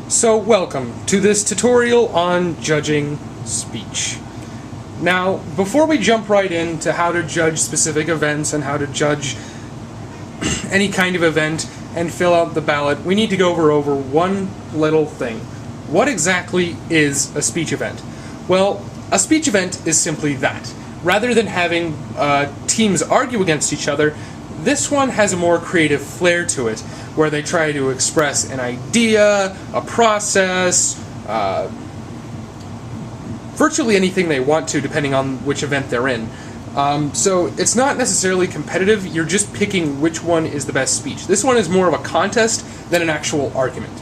So welcome to this tutorial on judging speech. Now, before we jump right into how to judge specific events and how to judge any kind of event and fill out the ballot, we need to go over one little thing. What exactly is a speech event? Well, a speech event is simply that. Rather than having teams argue against each other, this one has a more creative flair to it, where they try to express an idea, a process, virtually anything they want to, depending on which event they're in. So it's not necessarily competitive, you're just picking which one is the best speech. This one is more of a contest than an actual argument.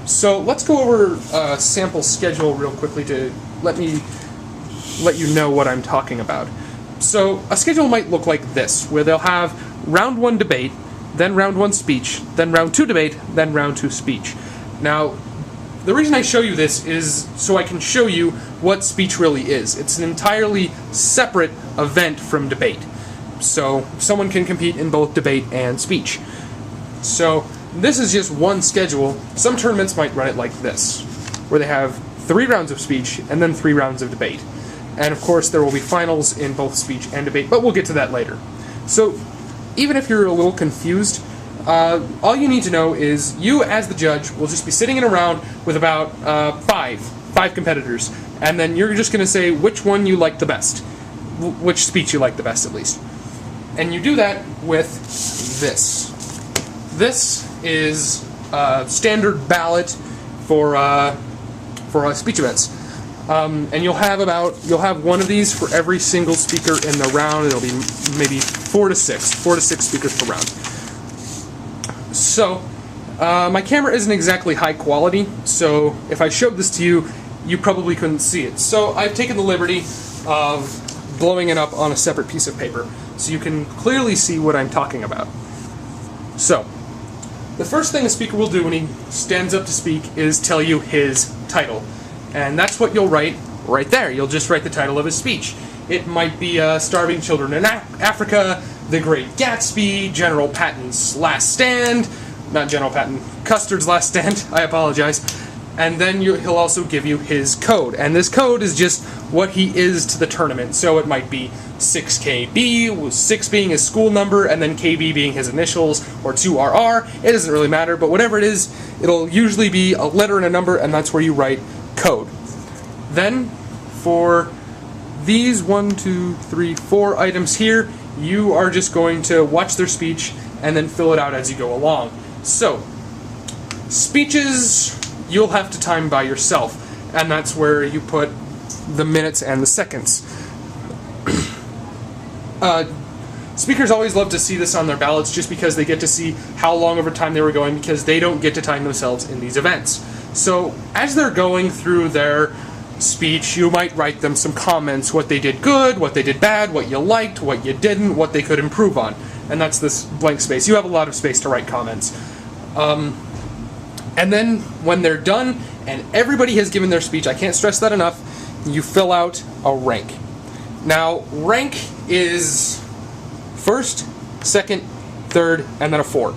So let's go over a sample schedule real quickly to let you know what I'm talking about. So a schedule might look like this, where they'll have round 1 debate, then round 1 speech, then round 2 debate, then round 2 speech. Now, the reason I show you this is so I can show you what speech really is. It's an entirely separate event from debate. So someone can compete in both debate and speech. So this is just one schedule. Some tournaments might run it like this, where they have 3 rounds of speech and then 3 rounds of debate. And of course there will be finals in both speech and debate, but we'll get to that later. So even if you're a little confused, all you need to know is you, as the judge, will just be sitting in a round with about five competitors, and then you're just going to say which one you like the best, which speech you like the best, at least. And you do that with this. This is a standard ballot for speech events. And you'll have one of these for every single speaker in the round. It'll be maybe 4 to 6 speakers per round. So, my camera isn't exactly high quality, so if I showed this to you, you probably couldn't see it. So I've taken the liberty of blowing it up on a separate piece of paper, so you can clearly see what I'm talking about. So, the first thing a speaker will do when he stands up to speak is tell you his title. And that's what you'll write right there. You'll just write the title of his speech. It might be Starving Children in Africa, The Great Gatsby, General Patton's Last Stand, not General Patton, Custer's Last Stand, I apologize. And then he'll also give you his code. And this code is just what he is to the tournament. So it might be 6KB, with 6 being his school number, and then KB being his initials, or 2RR. It doesn't really matter, but whatever it is, it'll usually be a letter and a number, and that's where you write code. Then, for these 4 items here, you are just going to watch their speech and then fill it out as you go along. So, speeches you'll have to time by yourself, and that's where you put the minutes and the seconds. Speakers always love to see this on their ballots just because they get to see how long over time they were going, because they don't get to time themselves in these events. So, as they're going through their speech, you might write them some comments, what they did good, what they did bad, what you liked, what you didn't, what they could improve on. And that's this blank space. You have a lot of space to write comments. And then, when they're done, and everybody has given their speech, I can't stress that enough, you fill out a rank. Now, rank is first, second, third, and then a 4.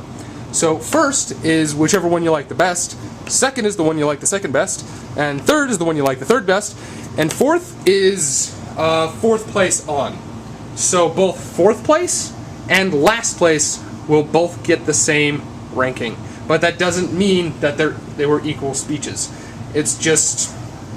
So first is whichever one you like the best, second is the one you like the second best, and third is the one you like the third best, and fourth is 4th place on. So both 4th place and last place will both get the same ranking. But that doesn't mean that they were equal speeches. It's just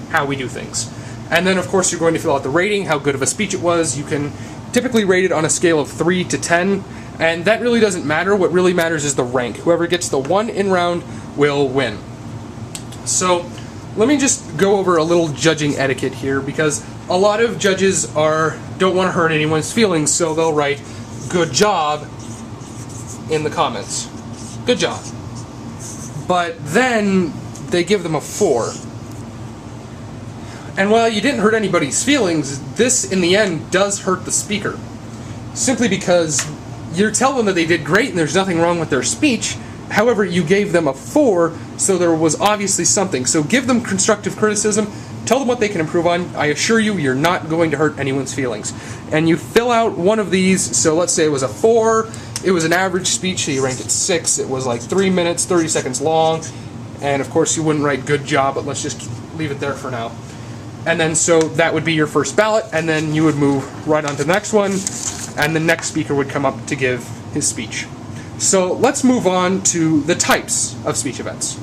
how we do things. And then of course you're going to fill out the rating, how good of a speech it was. You can typically rate it on a scale of 3 to 10, and that really doesn't matter. What really matters is the rank. Whoever gets the 1 in round will win. So let me just go over a little judging etiquette here, because a lot of judges don't want to hurt anyone's feelings, so they'll write "good job" in the comments. Good job. But then they give them a 4. And while you didn't hurt anybody's feelings, this in the end does hurt the speaker. Simply because you're telling them that they did great and there's nothing wrong with their speech. However, you gave them a 4, so there was obviously something. So give them constructive criticism, tell them what they can improve on. I assure you, you're not going to hurt anyone's feelings. And you fill out one of these, so let's say it was a 4, it was an average speech, so you ranked it 6, it was like 3 minutes, 30 seconds long, and of course you wouldn't write good job, but let's just leave it there for now. And then so that would be your first ballot, and then you would move right on to the next one, and the next speaker would come up to give his speech. So let's move on to the types of speech events.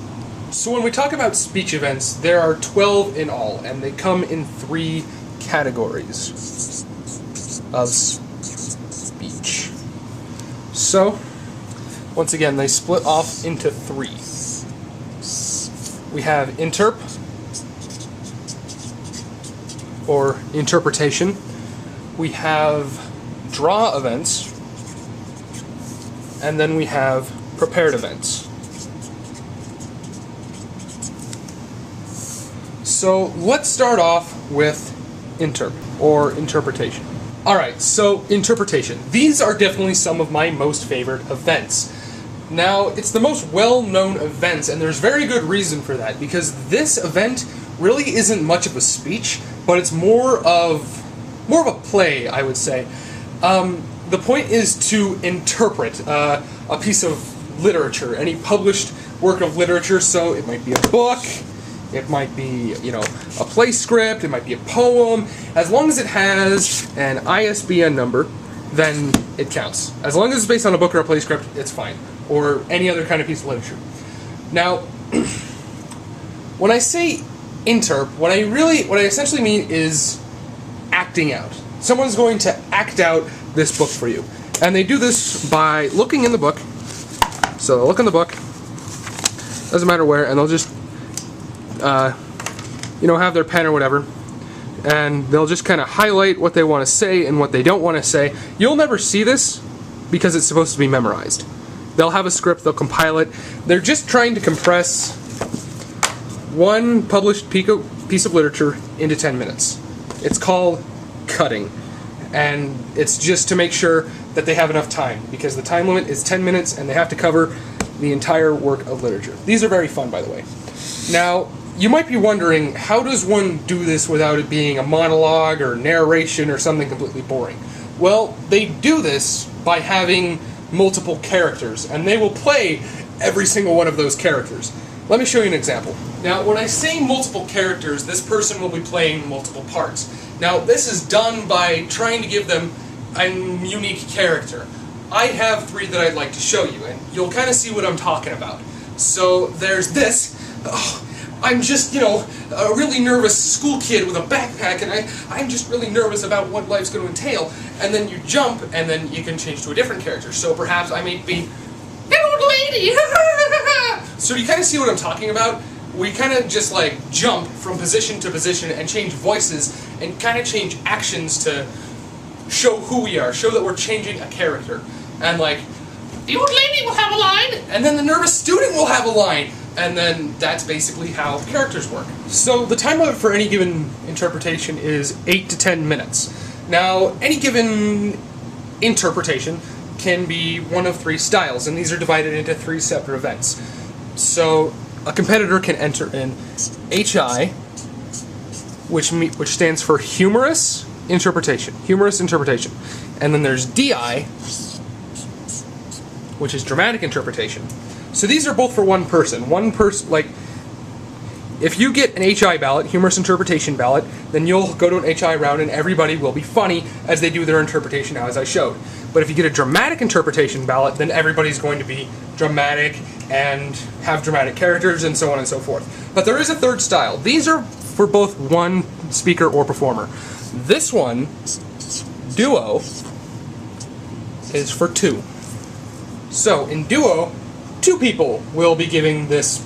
So when we talk about speech events, there are 12 in all, and they come in 3 categories of speech. So, once again, they split off into 3. We have interp, or interpretation. We have draw events, and then we have prepared events. So let's start off with interp, or interpretation. Alright, so interpretation. These are definitely some of my most favorite events. Now, it's the most well-known events, and there's very good reason for that, because this event really isn't much of a speech, but it's more of a play, I would say. The point is to interpret a piece of literature, any published work of literature, so it might be a book, it might be, a play script, it might be a poem. As long as it has an ISBN number, then it counts. As long as it's based on a book or a play script, it's fine. Or any other kind of piece of literature. Now, when I say interp, what I essentially mean is acting out. Someone's going to act out this book for you. And they do this by looking in the book. So they'll look in the book, doesn't matter where, and they'll just have their pen or whatever, and they'll just kind of highlight what they want to say and what they don't want to say. You'll never see this because it's supposed to be memorized. They'll have a script, they'll compile it. They're just trying to compress one published piece of literature into 10 minutes. It's called cutting, and it's just to make sure that they have enough time, because the time limit is 10 minutes and they have to cover the entire work of literature. These are very fun, by the way. Now, you might be wondering, how does one do this without it being a monologue or narration or something completely boring? Well, they do this by having multiple characters, and they will play every single one of those characters. Let me show you an example. Now, when I say multiple characters, this person will be playing multiple parts. Now, this is done by trying to give them a unique character. I have 3 that I'd like to show you, and you'll kind of see what I'm talking about. So, there's this. I'm just, a really nervous school kid with a backpack, and I'm just really nervous about what life's going to entail. And then you jump, and then you can change to a different character. So perhaps I may be an old lady. So you kind of see what I'm talking about? We kind of just jump from position to position and change voices and kind of change actions to show who we are, show that we're changing a character. And the old lady will have a line, and then the nervous student will have a line. And then that's basically how characters work. So the time limit for any given interpretation is 8 to 10 minutes. Now, any given interpretation can be one of 3 styles, and these are divided into 3 separate events. So a competitor can enter in HI, which stands for humorous interpretation. Humorous interpretation. And then there's DI, which is dramatic interpretation. So these are both for one person. If you get an HI ballot, humorous interpretation ballot, then you'll go to an HI round and everybody will be funny as they do their interpretation now, as I showed. But if you get a dramatic interpretation ballot, then everybody's going to be dramatic and have dramatic characters and so on and so forth. But there is a 3rd style. These are for both one speaker or performer. This one, duo, is for 2. So in duo, 2 people will be giving this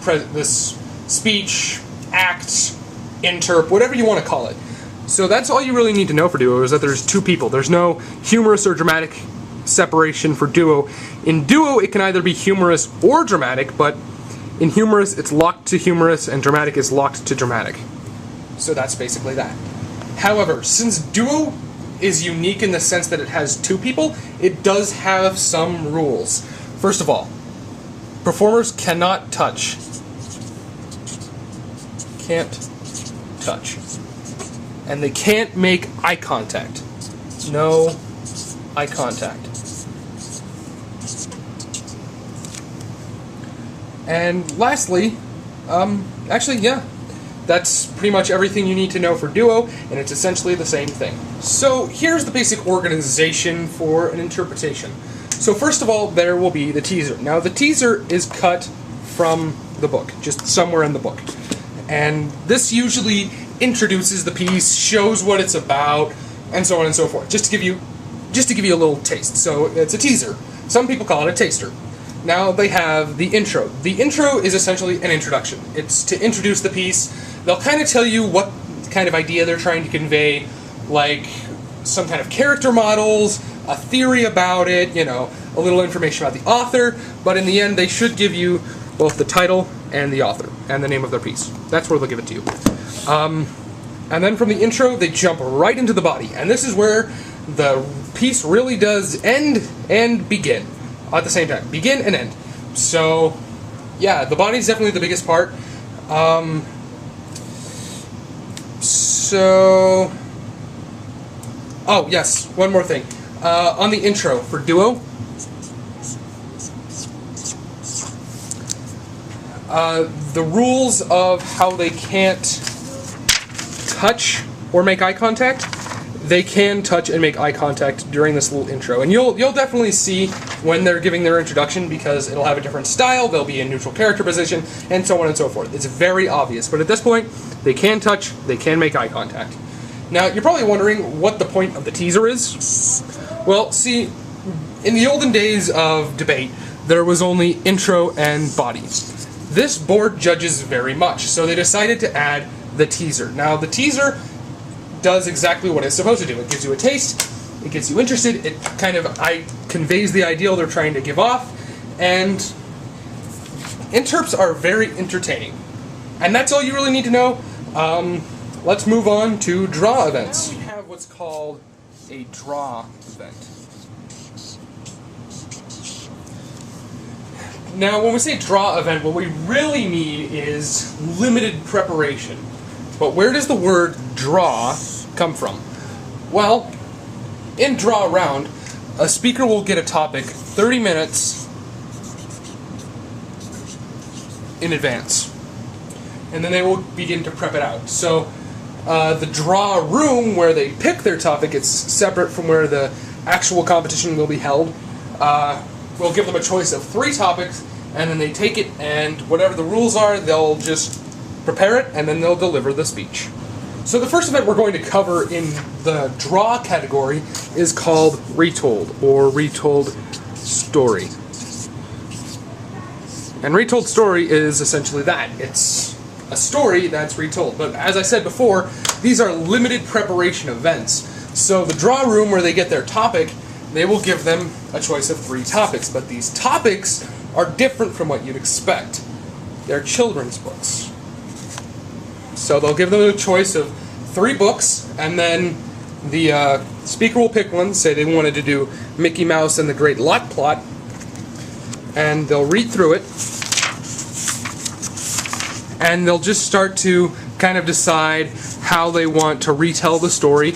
speech, act, interp, whatever you want to call it. So that's all you really need to know for duo, is that there's 2 people. There's no humorous or dramatic separation for duo. In duo, it can either be humorous or dramatic, but in humorous, it's locked to humorous, and dramatic is locked to dramatic. So that's basically that. However, since duo is unique in the sense that it has 2 people, it does have some rules. First of all, performers cannot touch. Can't touch. And they can't make eye contact. No eye contact. And lastly, Actually, yeah. That's pretty much everything you need to know for Duo, and it's essentially the same thing. So here's the basic organization for an interpretation. So first of all, there will be the teaser. Now the teaser is cut from the book, just somewhere in the book. And this usually introduces the piece, shows what it's about, and so on and so forth, just to give you a little taste. So it's a teaser. Some people call it a taster. Now they have the intro. The intro is essentially an introduction. It's to introduce the piece. They'll kind of tell you what kind of idea they're trying to convey, like some kind of character models, a theory about it, you know, a little information about the author, but in the end they should give you both the title and the author and the name of their piece. That's where they'll give it to you. And then from the intro they jump right into the body, and this is where the piece really does end and begin at the same time. Begin and end. So, yeah, the body's definitely the biggest part. Oh, yes, one more thing. On the intro for Duo, the rules of how they can't touch or make eye contact, they can touch and make eye contact during this little intro. And you'll definitely see when they're giving their introduction, because it'll have a different style, they'll be in neutral character position, and so on and so forth. It's very obvious, but at this point, they can touch, they can make eye contact. Now, you're probably wondering what the point of the teaser is. Well, see, in the olden days of debate, there was only intro and body. This board judges very much, so they decided to add the teaser. Now, the teaser does exactly what it's supposed to do. It gives you a taste, it gets you interested, it kind of conveys the ideal they're trying to give off, and interps are very entertaining. And that's all you really need to know. Let's move on to draw events. Now we have what's called a draw event. Now, when we say draw event, what we really mean is limited preparation. But where does the word draw come from? Well, in draw round, a speaker will get a topic 30 minutes in advance, and then they will begin to prep it out. So the draw room where they pick their topic, it's separate from where the actual competition will be held. We'll give them a choice of 3 topics, and then they take it, and whatever the rules are, they'll just prepare it, and then they'll deliver the speech. So the first event we're going to cover in the draw category is called Retold, or Retold Story. And Retold Story is essentially that. It's a story that's retold. But as I said before, these are limited preparation events. So the draw room where they get their topic, they will give them a choice of 3 topics. But these topics are different from what you'd expect. They're children's books. So they'll give them a choice of 3 books, and then the speaker will pick one, say they wanted to do Mickey Mouse and the Great Lot Plot, and they'll read through it, and they'll just start to kind of decide how they want to retell the story.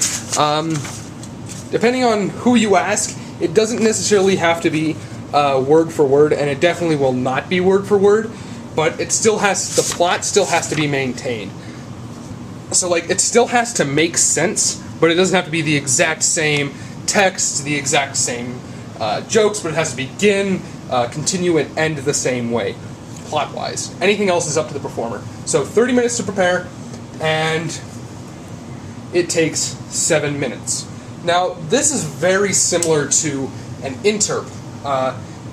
Depending on who you ask, it doesn't necessarily have to be word for word, and it definitely will not be word for word, but it still has, the plot still has to be maintained. So, like, it still has to make sense, but it doesn't have to be the exact same text, the exact same jokes, but it has to begin, continue, and end the same way, plot-wise. Anything else is up to the performer. So 30 minutes to prepare, and it takes 7 minutes. Now, this is very similar to an interp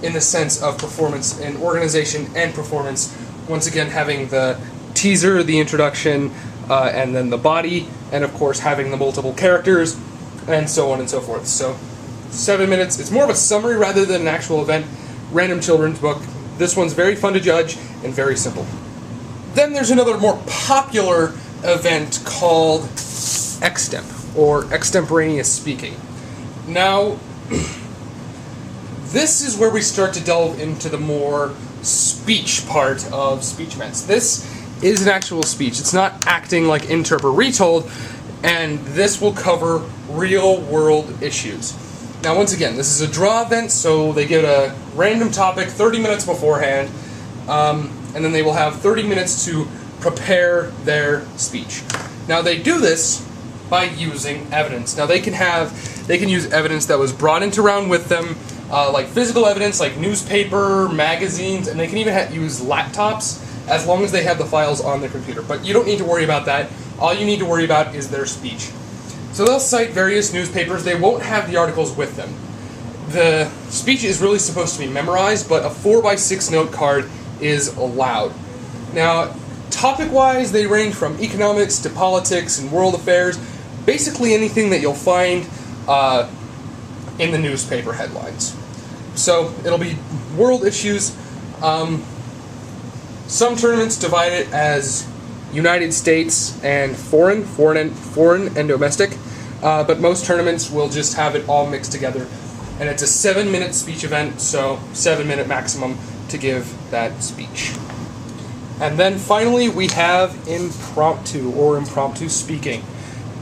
in the sense of performance and organization and performance. Once again, having the teaser, the introduction, and then the body, and of course having the multiple characters, and so on and so forth. So 7 minutes. It's more of a summary rather than an actual event. Random children's book. This one's very fun to judge and very simple. Then there's another more popular event called extemp, or extemporaneous speaking. Now, this is where we start to delve into the more speech part of speech events. This is an actual speech. It's not acting like interp or retold, and this will cover real-world issues. Now, once again, this is a draw event, so they get a random topic 30 minutes beforehand. and then they will have 30 minutes to prepare their speech. Now they do this by using evidence. Now they can use evidence that was brought into round with them, like physical evidence, like newspaper, magazines, and they can even use laptops as long as they have the files on their computer. But you don't need to worry about that. All you need to worry about is their speech. So they'll cite various newspapers. They won't have the articles with them. The speech is really supposed to be memorized, but a 4x6 note card is allowed. Now, topic-wise, they range from economics to politics and world affairs, basically anything that you'll find in the newspaper headlines. So it'll be world issues. Some tournaments divide it as United States and foreign and domestic, but most tournaments will just have it all mixed together. And it's a 7-minute speech event, so 7-minute maximum to give that speech. And then finally we have impromptu speaking.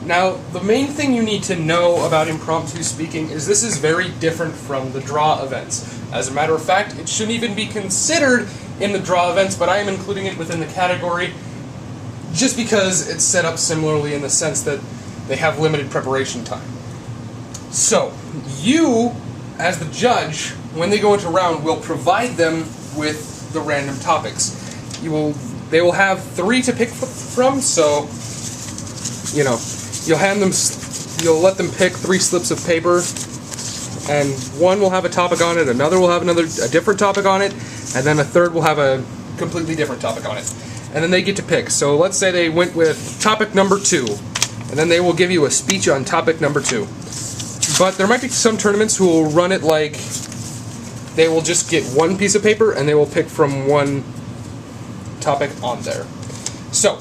Now, the main thing you need to know about impromptu speaking is this is very different from the draw events. As a matter of fact, it shouldn't even be considered in the draw events, but I am including it within the category just because it's set up similarly in the sense that they have limited preparation time. So, you, as the judge, when they go into round, will provide them with the random topics. They will have 3 to pick from, so, you'll let them pick 3 slips of paper, and one will have a topic on it, another will have a different topic on it, and then a third will have a completely different topic on it. And then they get to pick. So let's say they went with topic number 2, and then they will give you a speech on topic number 2. But there might be some tournaments who will run it like they will just get 1 piece of paper and they will pick from 1 topic on there. So,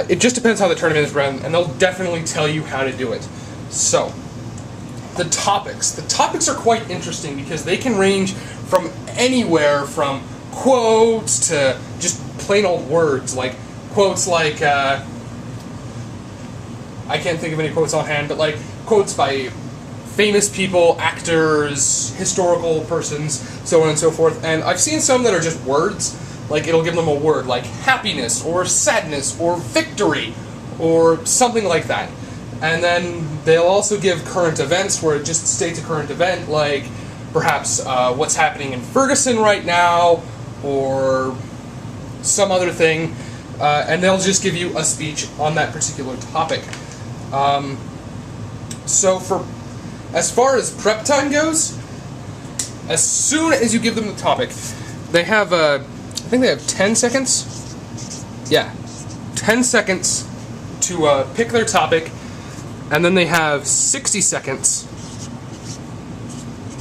it just depends how the tournament is run, and they'll definitely tell you how to do it. So, the topics. The topics are quite interesting because they can range from anywhere from quotes to just plain old words, like quotes like, I can't think of any quotes offhand, but like quotes by famous people, actors, historical persons, so on and so forth. And I've seen some that are just words, like it'll give them a word like happiness or sadness or victory or something like that. And then they'll also give current events where it just states a current event, like perhaps what's happening in Ferguson right now or some other thing, and they'll just give you a speech on that particular topic. So as far as prep time goes, as soon as you give them the topic, they have, I think they have 10 seconds? Yeah, 10 seconds to pick their topic, and then they have 60 seconds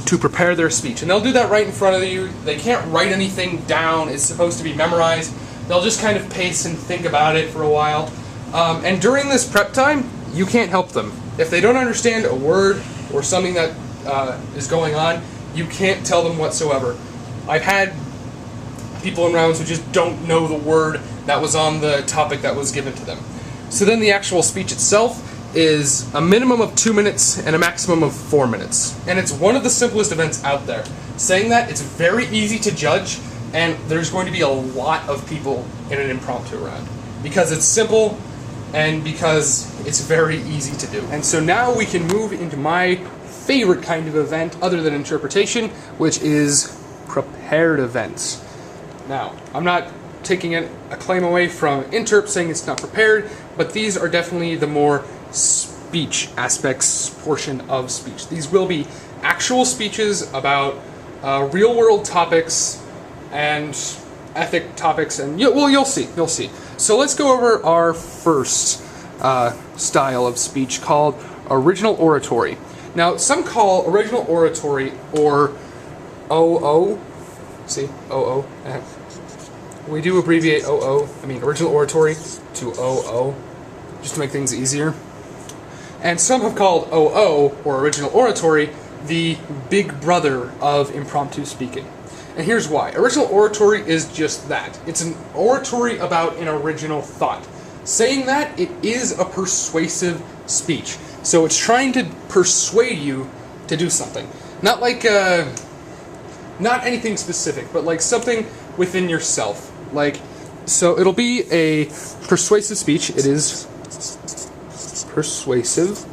to prepare their speech. And they'll do that right in front of you. They can't write anything down. It's supposed to be memorized. They'll just kind of pace and think about it for a while. And during this prep time, you can't help them. If they don't understand a word or something that is going on, you can't tell them whatsoever. I've had people in rounds who just don't know the word that was on the topic that was given to them. So then the actual speech itself is a minimum of 2 minutes and a maximum of 4 minutes. And it's one of the simplest events out there. Saying that, it's very easy to judge, and there's going to be a lot of people in an impromptu round. Because it's simple, and because it's very easy to do. And so now we can move into my favorite kind of event, other than interpretation, which is prepared events. Now, I'm not taking a claim away from interp, saying it's not prepared, but these are definitely the more speech aspects portion of speech. These will be actual speeches about real-world topics and ethic topics, and you'll see. So let's go over our first style of speech called original oratory. Now, some call original oratory or OO. See, OO. We do abbreviate original oratory to OO, just to make things easier. And some have called OO, or original oratory, the big brother of impromptu speaking. And here's why. Original oratory is just that. It's an oratory about an original thought. Saying that, it is a persuasive speech. So it's trying to persuade you to do something. Not like, not anything specific, but like something within yourself. Like, so it'll be a persuasive speech. It is persuasive.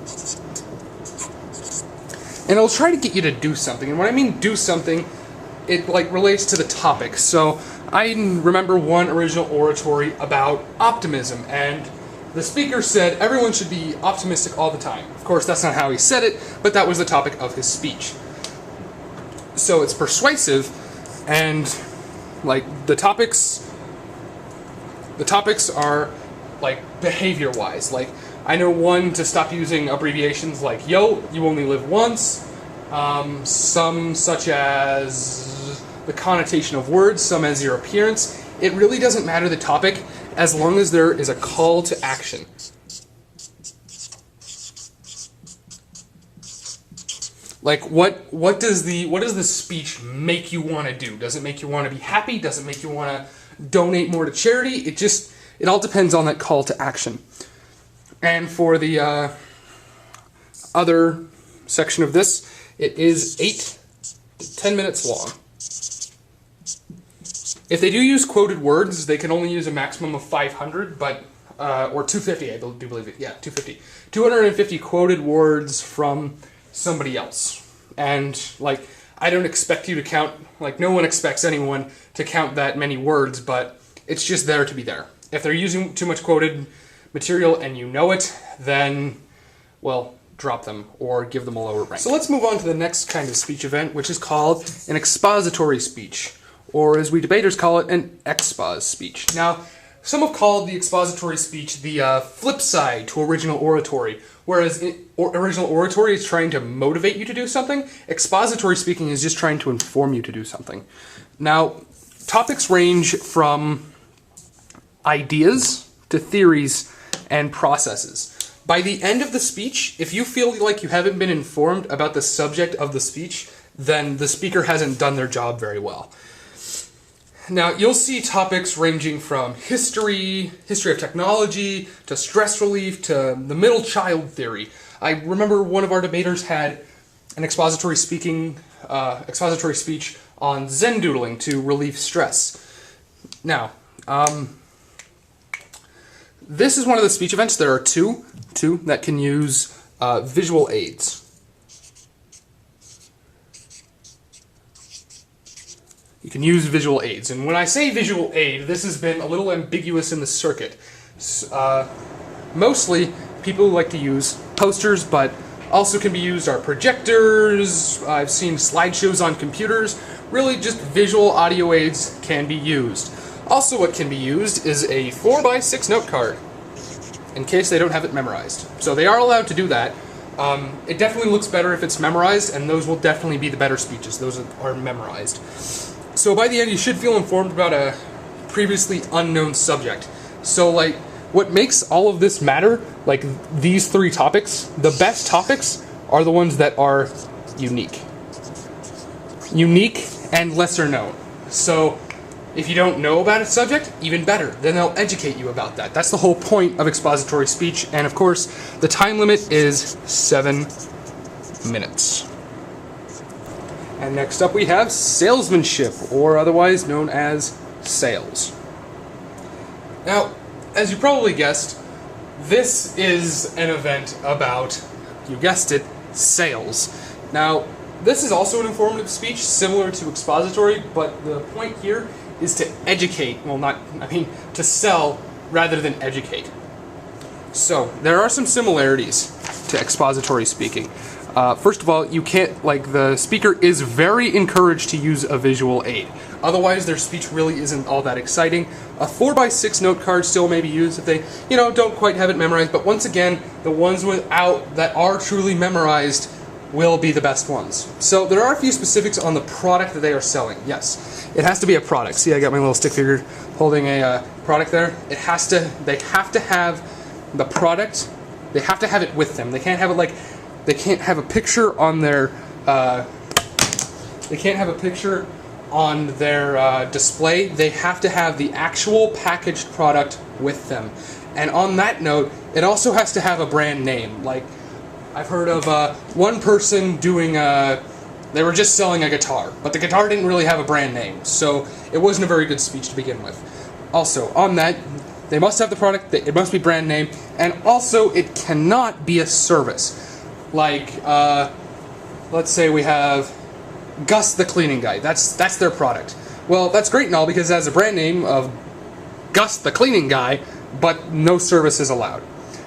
And it'll try to get you to do something. And when I mean do something, it like relates to the topic. So I remember one original oratory about optimism, and the speaker said everyone should be optimistic all the time. Of course, that's not how he said it, but that was the topic of his speech. So it's persuasive, and like the topics are like behavior-wise. Like, I know one to stop using abbreviations like yo, you only live once. Some such as the connotation of words, some as your appearance. It really doesn't matter the topic as long as there is a call to action. Like, what does the speech make you want to do? Does it make you want to be happy? Does it make you want to donate more to charity? It all depends on that call to action. And for the other section of this, it is 8 to 10 minutes long. If they do use quoted words, they can only use a maximum of 500, but or 250, I do believe it. Yeah, 250. 250 quoted words from somebody else. And like, I don't expect you to count, like no one expects anyone to count that many words, but it's just there to be there. If they're using too much quoted material and you know it, then, well, drop them or give them a lower rank. So let's move on to the next kind of speech event, which is called an expository speech, or as we debaters call it, an expos speech. Now, some have called the expository speech the flip side to original oratory. Whereas original oratory is trying to motivate you to do something, expository speaking is just trying to inform you to do something. Now, topics range from ideas to theories and processes. By the end of the speech, if you feel like you haven't been informed about the subject of the speech, then the speaker hasn't done their job very well. Now, you'll see topics ranging from history of technology, to stress relief, to the middle child theory. I remember one of our debaters had an expository speech on Zen doodling to relieve stress. Now, this is one of the speech events. There are two that can use visual aids. You can use visual aids. And when I say visual aid, this has been a little ambiguous in the circuit. Mostly, people like to use posters, but also can be used are projectors. I've seen slideshows on computers. Really, just visual audio aids can be used. Also, what can be used is a 4x6 note card, in case they don't have it memorized. So they are allowed to do that. It definitely looks better if it's memorized, and those will definitely be the better speeches. Those are memorized. So by the end, you should feel informed about a previously unknown subject. So like, what makes all of this matter, like these three topics, the best topics are the ones that are unique. Unique and lesser known. So if you don't know about a subject, even better. Then they'll educate you about that. That's the whole point of expository speech. And of course, the time limit is 7 minutes. And next up we have salesmanship, or otherwise known as sales. Now, as you probably guessed, this is an event about, you guessed it, sales. Now, this is also an informative speech, similar to expository, but the point here is to educate, to sell rather than educate. So, there are some similarities to expository speaking. First of all, you can't, the speaker is very encouraged to use a visual aid. Otherwise, their speech really isn't all that exciting. A 4x6 note card still may be used if they, don't quite have it memorized, but once again, the ones that are truly memorized will be the best ones. So there are a few specifics on the product that they are selling. Yes, it has to be a product. See, I got my little stick figure holding a product there. They have to have the product. They have to have it with them. They can't have it they can't have a picture on their display. They have to have the actual packaged product with them. And on that note, it also has to have a brand name. Like, I've heard of one person doing They were just selling a guitar, but the guitar didn't really have a brand name, so it wasn't a very good speech to begin with. Also, on that, they must have the product, it must be brand name, and also it cannot be a service. Like, let's say we have Gus the cleaning guy. That's their product. Well, that's great and all because it has a brand name of Gus the cleaning guy, but no service is allowed.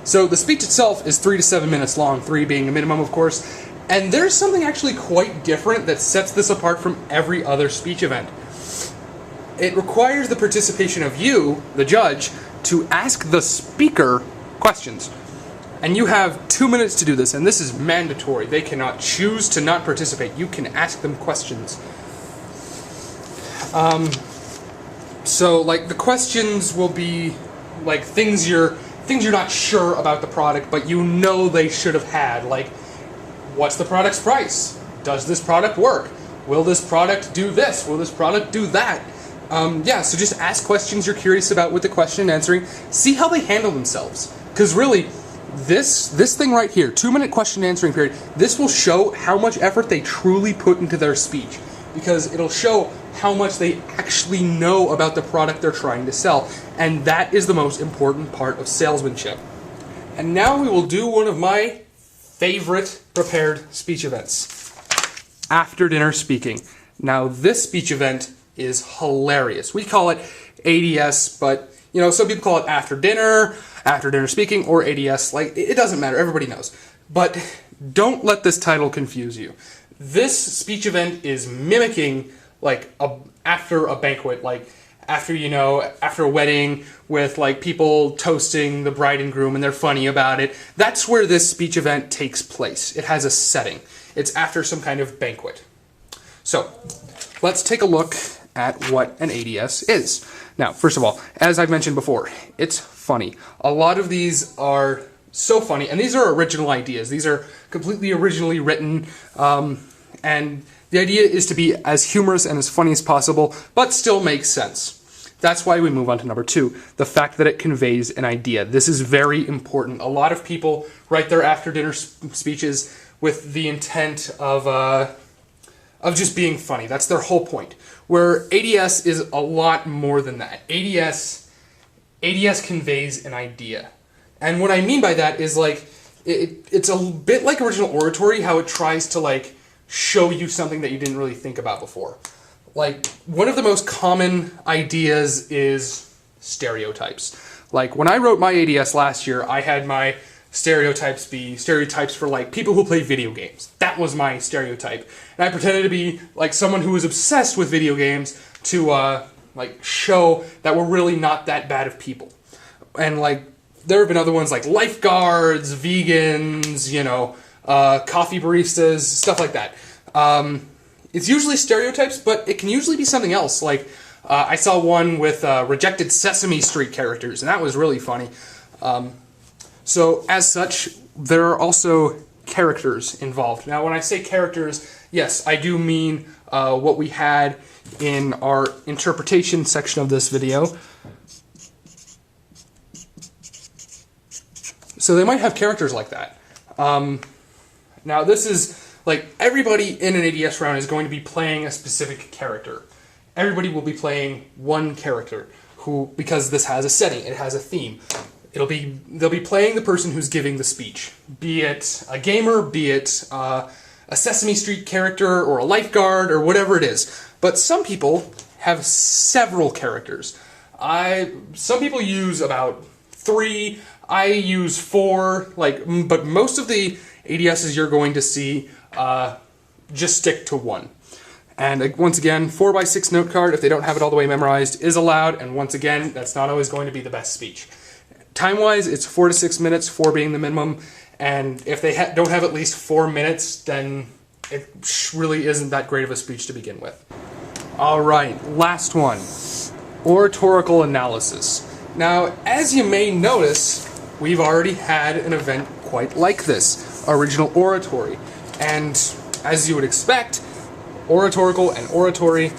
So the speech itself is 3 to 7 minutes long, 3 being a minimum, of course. And there's something actually quite different that sets this apart from every other speech event. It requires the participation of you, the judge, to ask the speaker questions. And you have 2 minutes to do this, and this is mandatory. They cannot choose to not participate. You can ask them questions. So, like, the questions will be, like, things you're not sure about the product, but you know they should have had. Like, what's the product's price? Does this product work? Will this product do this? Will this product do that? So just ask questions you're curious about with the question and answering. See how they handle themselves. Because really, this thing right here, 2-minute question and answering period, this will show how much effort they truly put into their speech. Because it'll show how much they actually know about the product they're trying to sell. And that is the most important part of salesmanship. And now we will do one of my favorite prepared speech events. After dinner speaking. Now this speech event is hilarious. We call it ADS, but you know, some people call it after dinner speaking, or ADS. Like, it doesn't matter, everybody knows. But don't let this title confuse you. This speech event is mimicking like after a banquet, like after a wedding with like people toasting the bride and groom and they're funny about it. That's where this speech event takes place. It has a setting. It's after some kind of banquet. So let's take a look at what an ADS is. Now, first of all, as I've mentioned before, it's funny. A lot of these are so funny, and these are original ideas. These are completely originally written, and the idea is to be as humorous and as funny as possible, but still make sense. That's why we move on to number 2, the fact that it conveys an idea. This is very important. A lot of people write their after-dinner speeches with the intent of just being funny. That's their whole point. Where ADS is a lot more than that. ADS conveys an idea. And what I mean by that is like, it's a bit like original oratory, how it tries to like show you something that you didn't really think about before. Like, one of the most common ideas is stereotypes. Like, when I wrote my ADS last year, I had my stereotypes be stereotypes for like people who play video games. That was my stereotype. And I pretended to be like someone who was obsessed with video games to like show that we're really not that bad of people. And like there have been other ones like lifeguards, vegans, coffee baristas, stuff like that. It's usually stereotypes, but it can usually be something else. Like I saw one with rejected Sesame Street characters, and that was really funny. So, as such, there are also characters involved. Now, when I say characters, yes, I do mean what we had in our interpretation section of this video. So they might have characters like that. Now, this is, like, everybody in an ADS round is going to be playing a specific character. Everybody will be playing one character, because this has a setting, it has a theme. They'll be playing the person who's giving the speech, be it a gamer, be it a Sesame Street character or a lifeguard or whatever it is. But some people have several characters. Some people use about 3. I use 4. But most of the ADSs you're going to see just stick to 1. And once again, 4x6 note card, if they don't have it all the way memorized, is allowed. And once again, that's not always going to be the best speech. Time-wise, it's 4 to 6 minutes, 4 being the minimum, and if they don't have at least 4 minutes, then it really isn't that great of a speech to begin with. Alright, last one. Oratorical analysis. Now, as you may notice, we've already had an event quite like this, original oratory. And as you would expect, oratorical and oratory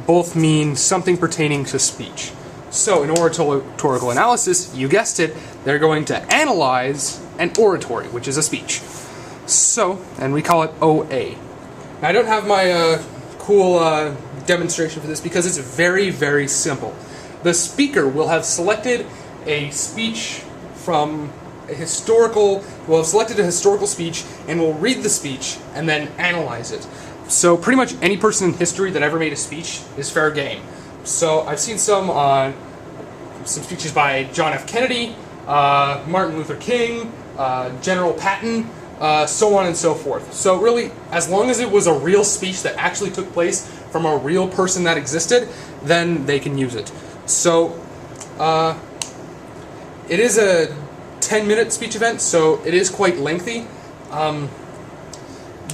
both mean something pertaining to speech. So in oratorical analysis, you guessed it, they're going to analyze an oratory, which is a speech. So, and we call it OA. Now, I don't have my cool demonstration for this because it's very, very simple. The speaker will have selected a speech from a historical, will have selected a historical speech and will read the speech and then analyze it. So pretty much any person in history that ever made a speech is fair game. So I've seen some speeches by John F. Kennedy, Martin Luther King, General Patton, so on and so forth. So really, as long as it was a real speech that actually took place from a real person that existed, then they can use it. So it is a 10-minute speech event, so it is quite lengthy.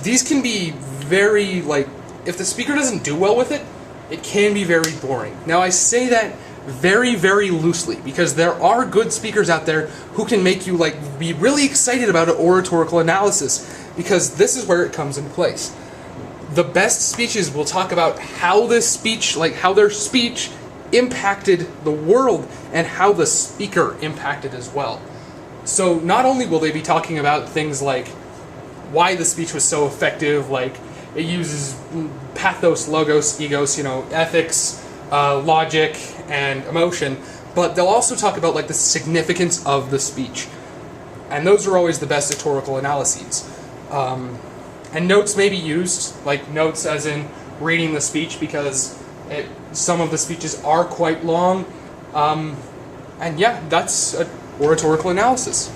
These can be very, like, if the speaker doesn't do well with it, it can be very boring. Now, I say that very, very loosely, because there are good speakers out there who can make you, like, be really excited about an oratorical analysis, because this is where it comes into place. The best speeches will talk about how this speech, like, how their speech impacted the world, and how the speaker impacted as well. So not only will they be talking about things like why the speech was so effective, like it uses pathos, logos, egos, ethics, logic, and emotion, but they'll also talk about like the significance of the speech. And those are always the best rhetorical analyses. And notes may be used, like notes as in reading the speech, because some of the speeches are quite long. And yeah, that's a oratorical analysis.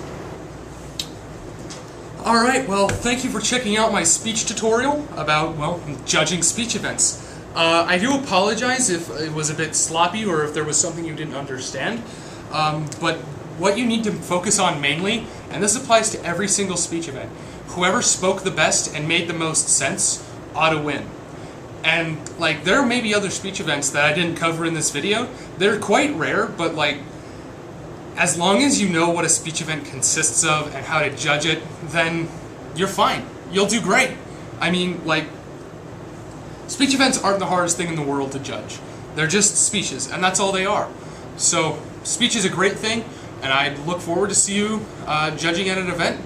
Alright, well, thank you for checking out my speech tutorial about, well, judging speech events. I do apologize if it was a bit sloppy or if there was something you didn't understand, but what you need to focus on mainly, and this applies to every single speech event, whoever spoke the best and made the most sense ought to win. And, like, there may be other speech events that I didn't cover in this video. They're quite rare, but, like, as long as you know what a speech event consists of and how to judge it, then you're fine. You'll do great. I mean, like, speech events aren't the hardest thing in the world to judge. They're just speeches, and that's all they are. So, speech is a great thing, and I look forward to see you judging at an event.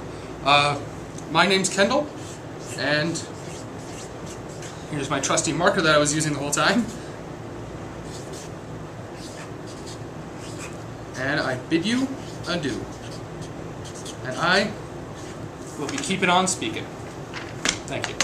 My name's Kendall, and here's my trusty marker that I was using the whole time. And I bid you adieu. And I will be keeping on speaking. Thank you.